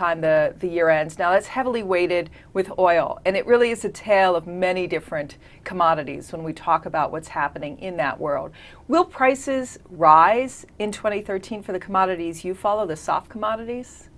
time the year ends. Now, that's heavily weighted with oil, and it really is a tale of many different commodities when we talk about what's happening in that world. Will prices rise in 2013 for the commodities you follow, the soft commodities?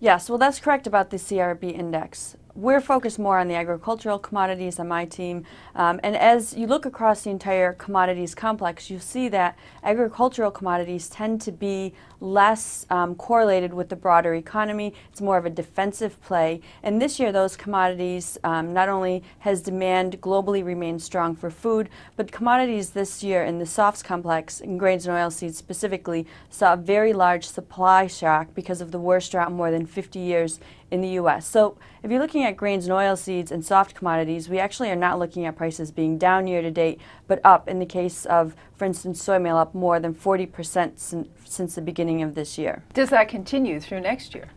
Yes, well, that's correct about the CRB index. We're focused more on the agricultural commodities on my team. And as you look across the entire commodities complex, you see that agricultural commodities tend to be less correlated with the broader economy. It's more of a defensive play. And this year, those commodities, not only has demand globally remained strong for food, but commodities this year in the softs complex, in grains and oilseeds specifically, saw a very large supply shock because of the worst drought in more than 50 years in the U.S. So if you're looking at grains and oilseeds and soft commodities, we actually are not looking at prices being down year to date, but up in the case of, for instance, soy meal up more than 40% since the beginning of this year. Does that continue through next year?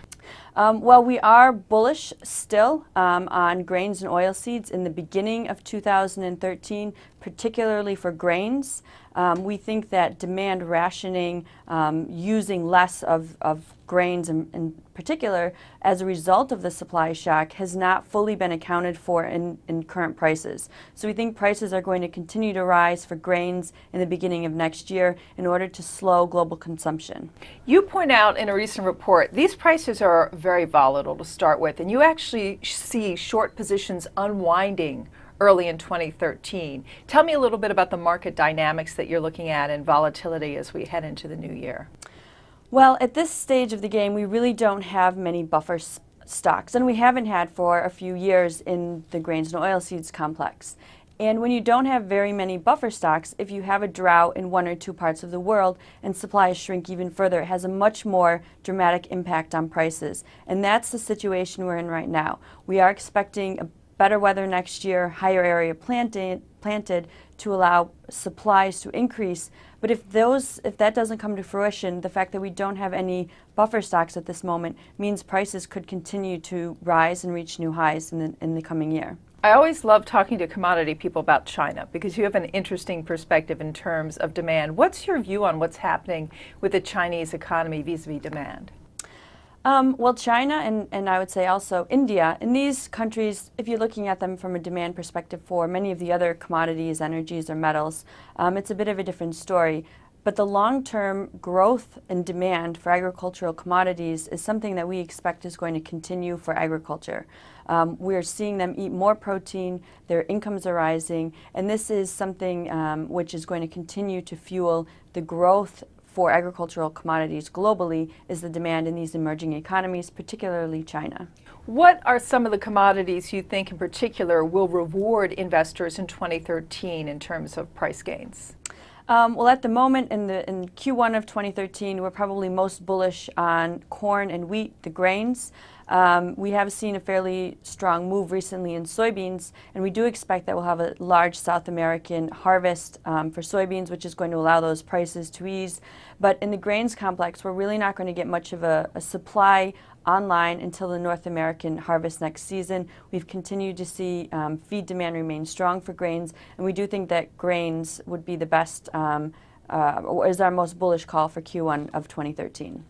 Well, we are bullish still on grains and oilseeds in the beginning of 2013, particularly for grains. We think that demand rationing, using less of grains in particular as a result of the supply shock, has not fully been accounted for in current prices. So we think prices are going to continue to rise for grains in the beginning of next year in order to slow global consumption. You point out in a recent report these prices are very volatile to start with, and you actually see short positions unwinding early in 2013. Tell me a little bit about the market dynamics that you're looking at and volatility as we head into the new year. Well, at this stage of the game, we really don't have many buffer stocks, and we haven't had for a few years in the grains and oilseeds complex. And when you don't have very many buffer stocks, if you have a drought in one or two parts of the world and supplies shrink even further, it has a much more dramatic impact on prices. And that's the situation we're in right now. We are expecting better weather next year, higher area planted to allow supplies to increase. But if that doesn't come to fruition, the fact that we don't have any buffer stocks at this moment means prices could continue to rise and reach new highs in the coming year. I always love talking to commodity people about China because you have an interesting perspective in terms of demand. What's your view on what's happening with the Chinese economy vis-a-vis demand? Well, China and I would say also India, in these countries, if you're looking at them from a demand perspective for many of the other commodities, energies, or metals, it's a bit of a different story. But the long-term growth and demand for agricultural commodities is something that we expect is going to continue for agriculture. We're seeing them eat more protein, their incomes are rising, and this is something which is going to continue to fuel the growth for agricultural commodities globally, is the demand in these emerging economies, particularly China. What are some of the commodities you think in particular will reward investors in 2013 in terms of price gains? Well, at the moment in Q1 of 2013, we're probably most bullish on corn and wheat, the grains. We have seen a fairly strong move recently in soybeans, and we do expect that we'll have a large South American harvest for soybeans, which is going to allow those prices to ease. But in the grains complex, we're really not going to get much of a supply online until the North American harvest next season. We've continued to see feed demand remain strong for grains, and we do think that grains would be the best, is our most bullish call for Q1 of 2013.